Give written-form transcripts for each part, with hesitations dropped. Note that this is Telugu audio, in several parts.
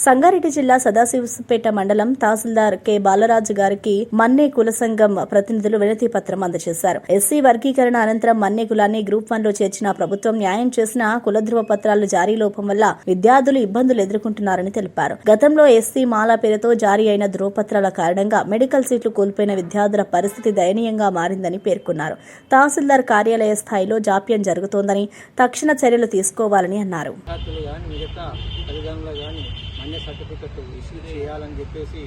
సంగారెడ్డి జిల్లా సదాశివపేట మండలం తహసీల్దార్ కె బాలరాజు గారికి మన్నే కుల సంఘం ప్రతినిధులు వినతి పత్రం అందజేశారు. ఎస్సీ వర్గీకరణ అనంతరం మన్నే కులాన్ని గ్రూప్ 1 లో చేర్చిన ప్రభుత్వం న్యాయం చేసిన కుల ధృవ పత్రాలు జారీ లోపం వల్ల విద్యార్థులు ఇబ్బందులు ఎదుర్కొంటున్నారని తెలిపారు. గతంలో ఎస్సీ మాల పేరుతో జారీ అయిన ధృవపత్రాల కారణంగా మెడికల్ సీట్లు కోల్పోయిన విద్యార్థుల పరిస్థితి దయనీయంగా మారిందని పేర్కొన్నారు. తహసీల్దార్ కార్యాలయ స్థాయిలో జాప్యం జరుగుతోందని తక్షణ చర్యలు తీసుకోవాలని అన్నారు. అన్ని సర్టిఫికెట్ ఇష్యూ చేయాలని చెప్పేసి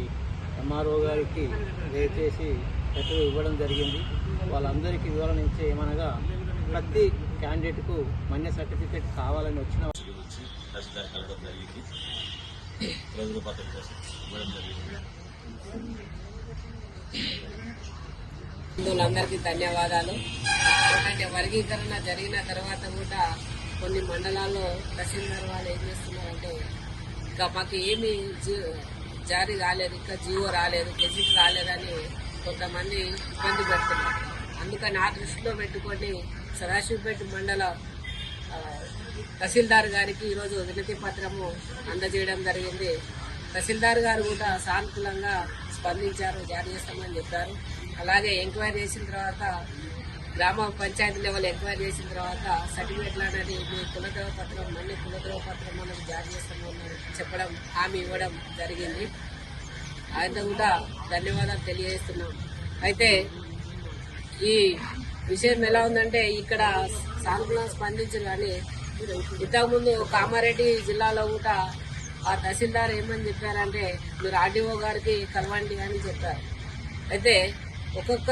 ఎంఆర్ఓ గారికి దయచేసి లెటర్ ఇవ్వడం జరిగింది. వాళ్ళందరికీ వివరణ ఇచ్చే ఏమనగా ప్రతి క్యాండిడేట్కు మన్య సర్టిఫికెట్ కావాలని వచ్చిన అందరికీ ధన్యవాదాలు. ఎందుకంటే వర్గీకరణ జరిగిన తర్వాత కూడా కొన్ని మండలాల్లో తహసీల్దార్ వాళ్ళు ఏం చేస్తున్నారంటే ఇంకా మాకు ఏమి జారీ రాలేదు, ఇంకా జీవో రాలేదు, గెజిట్ రాలేదని కొంతమంది ఇబ్బంది పెడుతున్నారు. అందుకని ఆ దృష్టిలో పెట్టుకొని సదాశివపేట మండల తహసీల్దార్ గారికి ఈరోజు వినతి పత్రము అందజేయడం జరిగింది. తహసీల్దార్ గారు కూడా సానుకూలంగా స్పందించారు, జారీ చేస్తామని చెప్పారు. అలాగే ఎంక్వైరీ చేసిన తర్వాత గ్రామ పంచాయతీ లెవెల్ ఎంక్వైరీ చేసిన తర్వాత సర్టిఫికేట్లు అనేది మీ కులద్రవ పత్రం మళ్ళీ కులద్రవ పత్రం మనకు జారీ చేస్తామని చెప్పడం, హామీ ఇవ్వడం జరిగింది. ఆయన కూడా ధన్యవాదాలు తెలియజేస్తున్నాం. అయితే ఈ విషయం ఎలా ఉందంటే ఇక్కడ సానుకూలంగా స్పందించారు, కానీ ఇంతకుముందు కామారెడ్డి జిల్లాలో కూడా ఆ తహసీల్దార్ ఏమని చెప్పారంటే మీరు ఆర్డీఓ గారికి కలవండి అని చెప్పారు. అయితే ఒక్కొక్క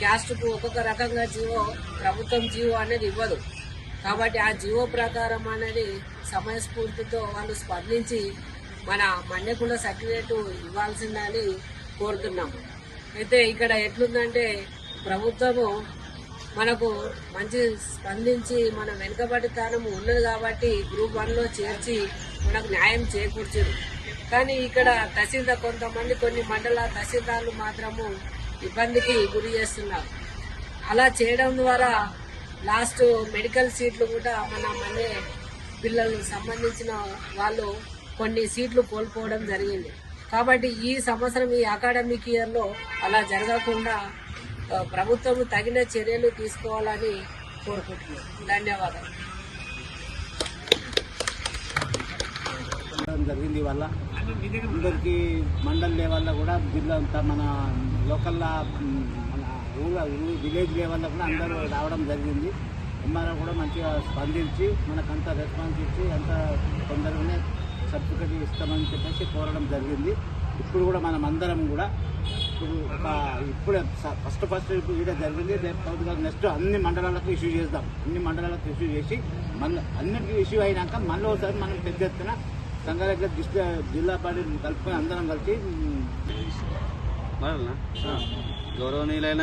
క్యాస్ట్కు ఒక్కొక్క రకంగా జీవో ప్రభుత్వం జీవో అనేది ఇవ్వదు. కాబట్టి ఆ జీవో ప్రకారం అనేది సమయస్ఫూర్తితో వాళ్ళు స్పందించి మన మన్యకుల సర్టిఫికేట్ ఇవ్వాల్సిందని కోరుతున్నాము. అయితే ఇక్కడ ఎట్లుందంటే ప్రభుత్వము మనకు మంచి స్పందించి మన వెనుకబడితనం ఉన్నది కాబట్టి గ్రూప్ 1లో చేర్చి మనకు న్యాయం చేకూర్చారు. కానీ ఇక్కడ తహసీల్దార్ కొంతమంది కొన్ని మండల తహసీల్దార్లు మాత్రము ఇబ్బందికి గురి చేస్తున్నారు. అలా చేయడం ద్వారా లాస్ట్ మెడికల్ సీట్లు కూడా మన పిల్లలు సంబంధించిన వాళ్ళు కొన్ని సీట్లు కోల్పోవడం జరిగింది. కాబట్టి ఈ సంవత్సరం ఈ అకాడమిక్ ఇయర్లో అలా జరగకుండా ప్రభుత్వం తగిన చర్యలు తీసుకోవాలని కోరుకుంటున్నాం. ధన్యవాదాలు. జరిగింది వల్ల అందరికీ మండల్ లెవెల్లో కూడా జిల్లా అంతా మన లోకల్లా మన విలేజ్ లెవెల్లో కూడా అందరూ రావడం జరిగింది. ఎంఆర్ఓ కూడా మంచిగా స్పందించి మనకంత రెస్పాన్స్ ఇచ్చి అంత తొందరగానే సర్టిఫికెట్ ఇస్తామని చెప్పేసి కోరడం జరిగింది. ఇప్పుడు కూడా మనం అందరం కూడా ఇప్పుడే ఫస్ట్ ఇదే జరిగింది. రేపు నెక్స్ట్ అన్ని మండలాలకు ఇష్యూ చేద్దాం. అన్ని మండలాలకు ఇష్యూ చేసి అన్నిటికీ ఇష్యూ అయినాక మళ్ళీ ఒకసారి మనం పెద్ద ఎత్తున సంగారెడ్డి జిల్లా పార్టీ కలుపుకొని అందరం కలిసి గౌరవనీయులైన